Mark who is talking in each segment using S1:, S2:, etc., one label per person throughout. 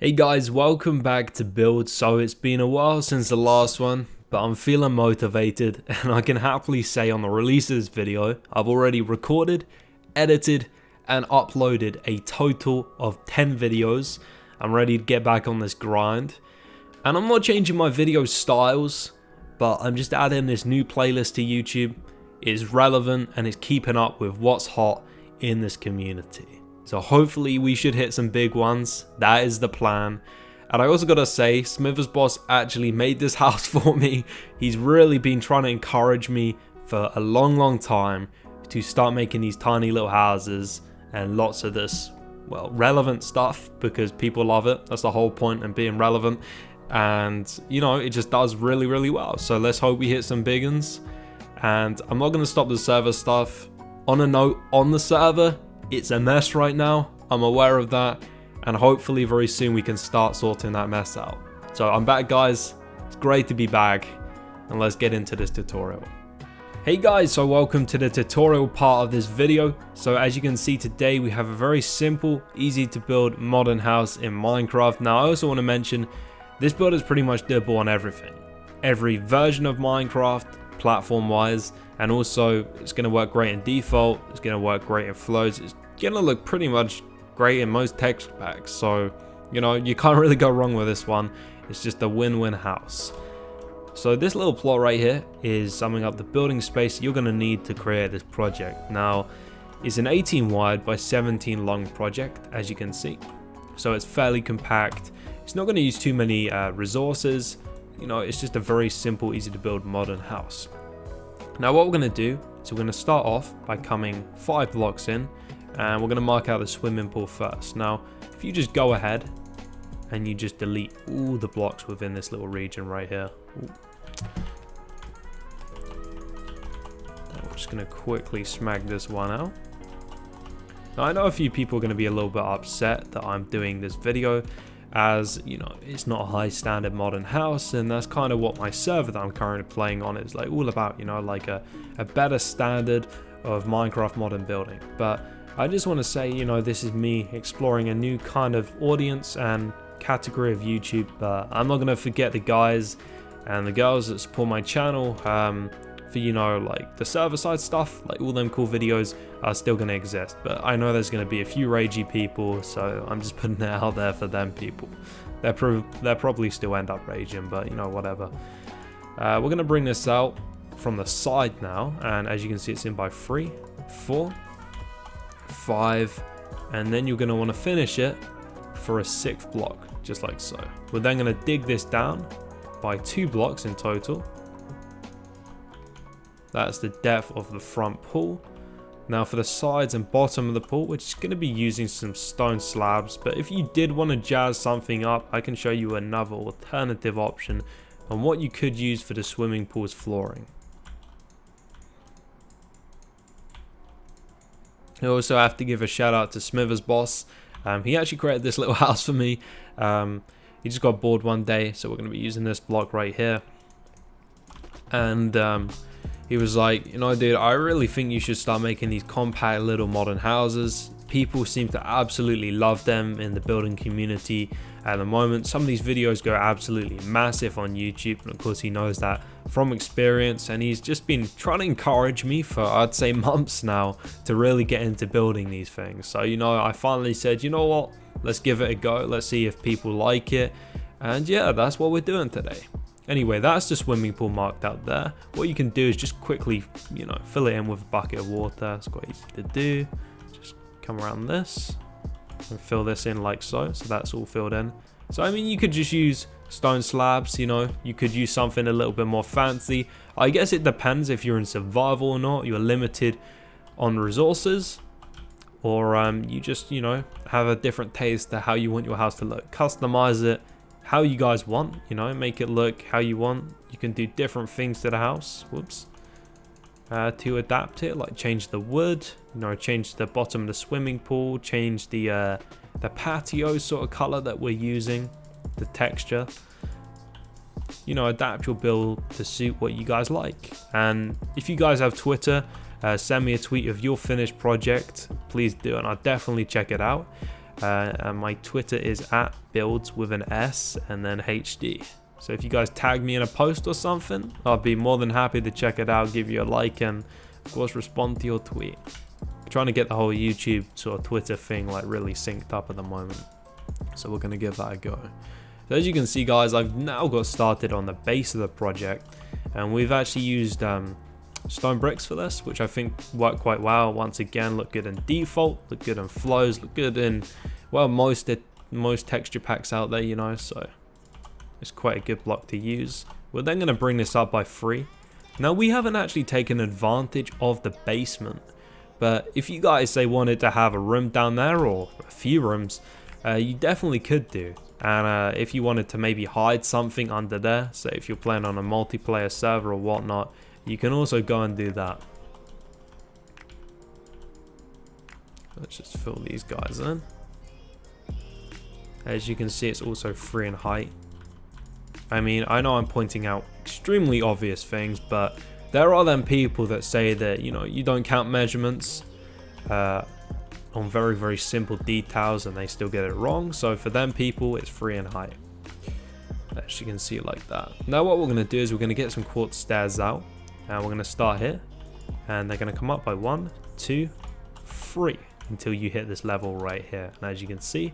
S1: Hey guys, welcome back to Build. So it's been a while since the last one, but I'm feeling motivated and I can happily say on the release of this video, I've already recorded, edited and uploaded a total of 10 videos. I'm ready to get back on this grind and I'm not changing my video styles, but I'm just adding this new playlist to YouTube. It's relevant and it's keeping up with what's hot in this community. So hopefully we should hit some big ones. That is the plan. And I also gotta say, Smithers Boss actually made this house for me. He's really been trying to encourage me for a long time to start making these tiny little houses and lots of this, well, relevant stuff because people love it. That's the whole point in being relevant. And you know, it just does really well. So let's hope we hit some big ones. And I'm not gonna stop the server stuff. On a note, on the server, it's a mess right now. I'm aware of that, and hopefully very soon we can start sorting that mess out. So I'm back, guys. It's great to be back, and let's get into this tutorial. Hey guys, so welcome to the tutorial part of this video. So as you can see today, we have a very simple, easy to build modern house in Minecraft. Now I also want to mention this build is pretty much doable on everything, every version of Minecraft, platform wise, and also it's going to work great in default, it's going to work great in flows, it's going to look pretty much great in most texture packs. So you know, you can't really go wrong with this one. It's just a win-win house. So this little plot right here is summing up the building space you're going to need to create this project. Now it's an 18 wide by 17 long project, as you can see, so it's fairly compact. It's not going to use too many resources. You know, it's just a very simple, easy to build modern house. Now what we're going to do is we're going to start off by coming 5 blocks in, and we're going to mark out the swimming pool first. Now if you just go ahead and you just delete all the blocks within this little region right here. I'm just going to quickly smack this one out. Now I know a few people are going to be a little bit upset that I'm doing this video, as you know, it's not a high standard modern house, and that's kind of what my server that I'm currently playing on is like all about, you know, like a better standard of Minecraft modern building. But I just want to say, you know, this is me exploring a new kind of audience and category of YouTube, but I'm not going to forget the guys and the girls that support my channel for, you know, like the server side stuff, like all them cool videos are still going to exist. But I know there's going to be a few ragey people, so I'm just putting it out there for them people. They'll probably still end up raging, but you know, whatever. We're going to bring this out from the side now, and as you can see, it's in by 3, 4, 5, and then you're going to want to finish it for a 6th block, just like so. We're then going to dig this down by 2 blocks in total. That's the depth of the front pool. Now for the sides and bottom of the pool, we're just going to be using some stone slabs, but if you did want to jazz something up, I can show you another alternative option on what you could use for the swimming pool's flooring. I also have to give a shout out to Smithers Boss. He actually created this little house for me. He just got bored one day, so we're going to be using this block right here. And he was like, you know, dude, I really think you should start making these compact little modern houses. People seem to absolutely love them in the building community at the moment. Some of these videos go absolutely massive on YouTube, and of course he knows that from experience, and he's just been trying to encourage me for, I'd say, months now to really get into building these things. So, you know, I finally said, you know what, let's give it a go. Let's see if people like it. And yeah, that's what we're doing today. Anyway, that's the swimming pool marked out there. What you can do is just quickly, you know, fill it in with a bucket of water. It's quite easy to do. Just come around this and fill this in like so. So that's all filled in. So I mean, you could just use stone slabs, you know, you could use something a little bit more fancy. I guess it depends if you're in survival or not. You're limited on resources, or you just, you know, have a different taste to how you want your house to look. Customize it how you guys want, you know, make it look how you want. You can do different things to the house, to adapt it, like change the wood, you know, change the bottom of the swimming pool, change the patio sort of color that we're using, the texture. You know, adapt your build to suit what you guys like. And if you guys have Twitter, send me a tweet of your finished project, please do, and I'll definitely check it out. And my Twitter is at Buildz with an S and then HD. So if you guys tag me in a post or something, I'll be more than happy to check it out, give you a like, and of course respond to your tweet. I'm trying to get the whole YouTube sort of Twitter thing like really synced up at the moment, so we're gonna give that a go. So as you can see, guys, I've now got started on the base of the project, and we've actually used stone bricks for this, which I think work quite well. Once again, look good in default, look good in flows, look good in, well, most texture packs out there, you know, so it's quite a good block to use. We're then going to bring this up by 3. Now, we haven't actually taken advantage of the basement, but if you guys say wanted to have a room down there or a few rooms, you definitely could do. And if you wanted to maybe hide something under there, say if you're playing on a multiplayer server or whatnot, you can also go and do that. Let's just fill these guys in. As you can see, it's also 3 in height. I mean, I know I'm pointing out extremely obvious things, but there are them people that say that, you know, you don't count measurements on very, very simple details and they still get it wrong. So for them people, it's 3 in height. As you can see, like that. Now what we're going to do is we're going to get some quartz stairs out, and we're going to start here, and they're going to come up by 1, 2, 3 until you hit this level right here. And as you can see,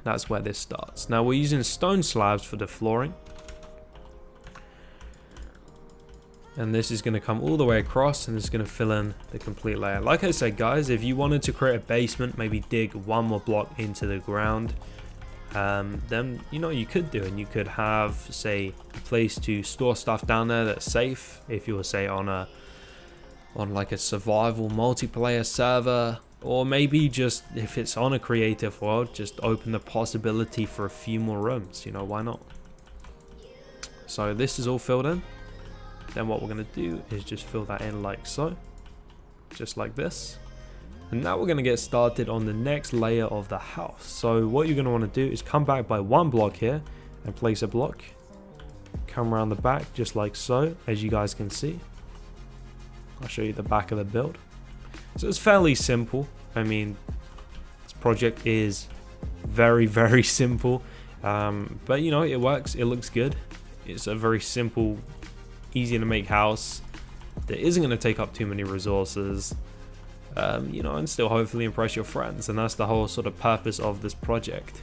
S1: that's where this starts. Now we're using stone slabs for the flooring, and this is going to come all the way across, and it's going to fill in the complete layer. Like I said, guys, if you wanted to create a basement, maybe dig 1 more block into the ground, then, you know, you could do, and you could have, say, a place to store stuff down there that's safe. If you were, say, on like a survival multiplayer server, or maybe just if it's on a creative world, just open the possibility for a few more rooms. You know, why not? So this is all filled in. Then what we're going to do is just fill that in like so, just like this. And now we're going to get started on the next layer of the house. So what you're going to want to do is come back by 1 block here and place a block. Come around the back just like so, as you guys can see. I'll show you the back of the build. So it's fairly simple. I mean, this project is very, very simple. But you know, it works, it looks good. It's a very simple, easy to make house that isn't going to take up too many resources. You know, and still hopefully impress your friends, and that's the whole sort of purpose of this project.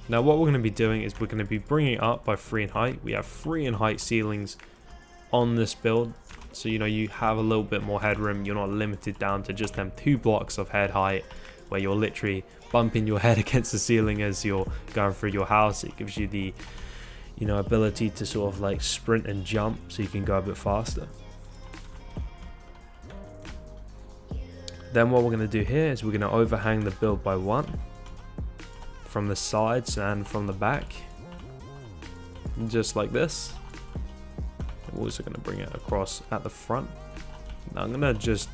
S1: Now what we're going to be doing is we're going to be bringing it up by 3 in height. We have 3 in height ceilings on this build, so you know, you have a little bit more headroom. You're not limited down to just them 2 blocks of head height where you're literally bumping your head against the ceiling as you're going through your house. It gives you the, you know, ability to sort of like sprint and jump, so you can go a bit faster. Then what we're going to do here is we're going to overhang the build by 1 from the sides and from the back, just like this. We're also going to bring it across at the front. Now I'm going to just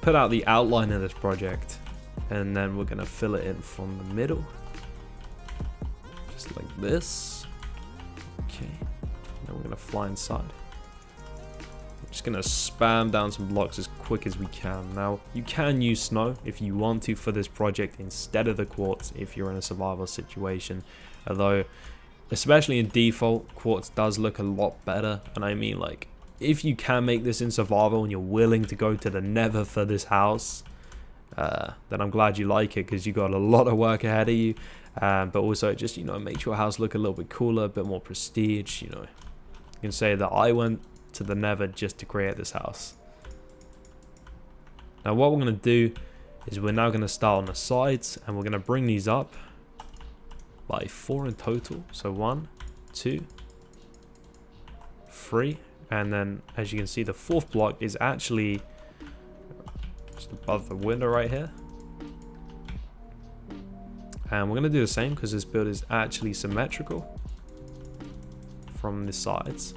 S1: put out the outline of this project, and then we're going to fill it in from the middle, just like this. Okay, then we're going to fly inside. Just gonna spam down some blocks as quick as we can. Now you can use snow if you want to for this project instead of the quartz if you're in a survival situation, although especially in default, quartz does look a lot better. And I mean, like, if you can make this in survival and you're willing to go to the nether for this house, then I'm glad you like it, because you got a lot of work ahead of you. But also just, you know, makes your house look a little bit cooler, a bit more prestige. You know, you can say that I went to the nether just to create this house. Now what we're going to do is we're now going to start on the sides, and we're going to bring these up by 4 in total. So 1, 2, 3, and then as you can see, the 4th block is actually just above the window right here. And we're going to do the same because this build is actually symmetrical from the sides.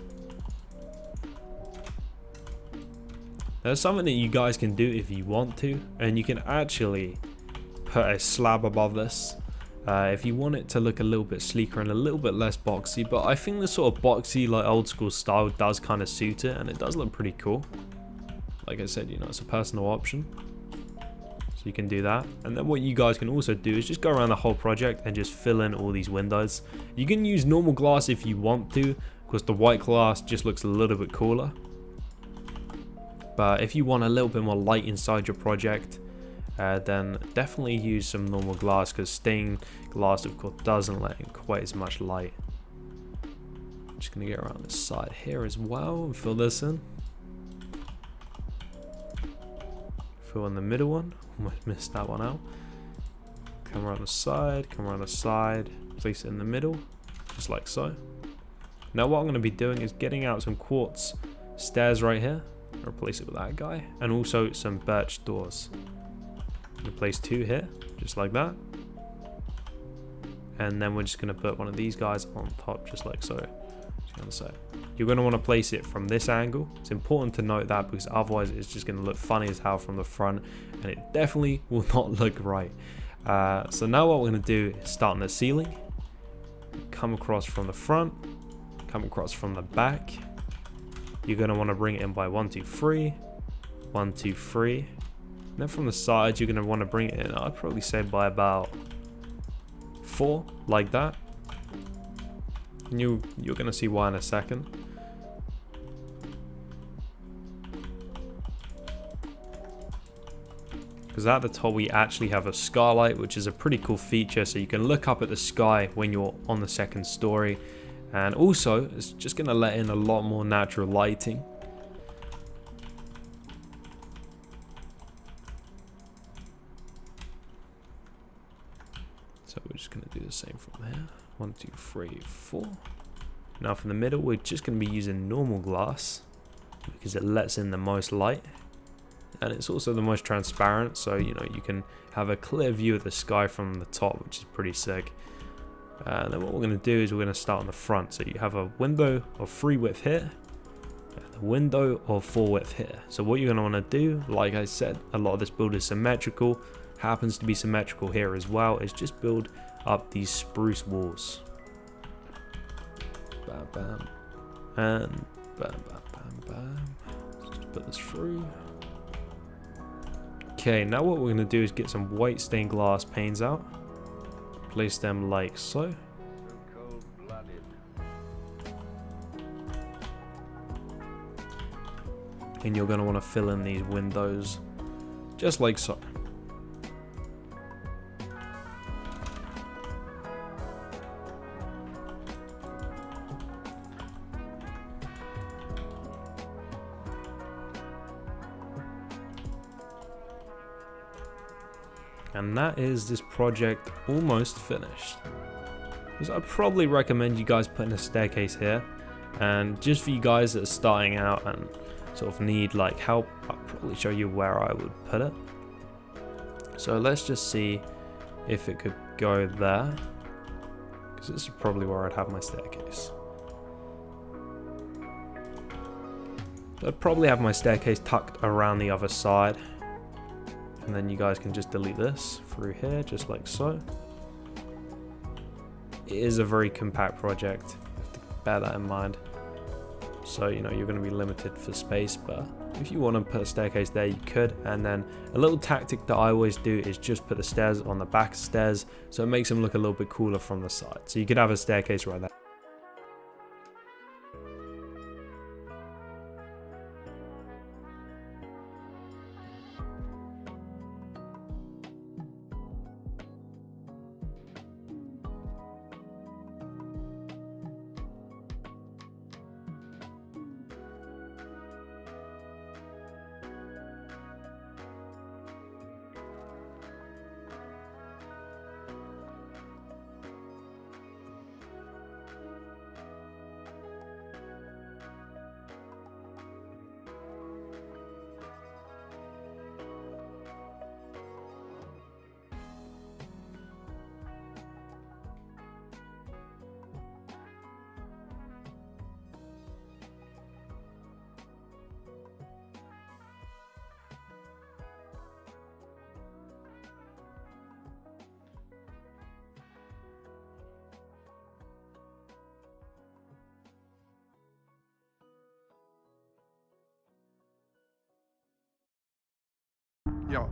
S1: There's something that you guys can do if you want to, and you can actually put a slab above this if you want it to look a little bit sleeker and a little bit less boxy. But I think the sort of boxy, like old school style does kind of suit it, and it does look pretty cool. Like I said, you know, it's a personal option. you can do that. And then what you guys can also do is just go around the whole project and just fill in all these windows. You can use normal glass if you want to, because the white glass just looks a little bit cooler. But if you want a little bit more light inside your project, then definitely use some normal glass, because stained glass of course doesn't let in quite as much light. I'm just going to get around this side here as well and fill this in. Fill in the middle one, almost missed that one out. Come around the side, place it in the middle, just like so. Now what I'm going to be doing is getting out some quartz stairs right here, replace it with that guy, and also some birch doors. I'm going to place 2 here, just like that. And then we're just going to put one of these guys on top, just like so. You're going to want to place it from this angle. It's important to note that, because otherwise it's just going to look funny as hell from the front, and it definitely will not look right. So now what we're going to do is start on the ceiling, come across from the front, come across from the back. You're going to want to bring it in by 1 2 3, 1 2 3. And then from the sides you're going to want to bring it in, I'd probably say by about 4, like that. And you're going to see why in a second. Because at the top we actually have a skylight, which is a pretty cool feature, so you can look up at the sky when you're on the 2nd story. And also it's just going to let in a lot more natural lighting. So we're just going to do the same from there. 1 2 3 4. Now from the middle we're just going to be using normal glass, because it lets in the most light, and it's also the most transparent, so you know you can have a clear view of the sky from the top, which is pretty sick. And then what we're going to do is we're going to start on the front. So you have a window of 3 width here, and a window of 4 width here. So what you're going to want to do, like I said, a lot of this build is symmetrical, happens to be symmetrical here as well, is just build up these spruce walls. Bam, bam, and bam, bam, bam, bam. Just put this through. Okay, now what we're going to do is get some white stained glass panes out. Place them like so. And you're going to want to fill in these windows just like so. And that is this project almost finished. So I'd probably recommend you guys putting a staircase here, and just for you guys that are starting out and sort of need like help, I'll probably show you where I would put it. So let's just see if it could go there, because this is probably where I'd have my staircase. So I'd probably have my staircase tucked around the other side. And then you guys can just delete this through here, just like so. It is a very compact project, you have to bear that in mind. So, you know, you're going to be limited for space, but if you want to put a staircase there, you could. And then a little tactic that I always do is just put the stairs on the back stairs, so it makes them look a little bit cooler from the side. So you could have a staircase right there.
S2: Yo.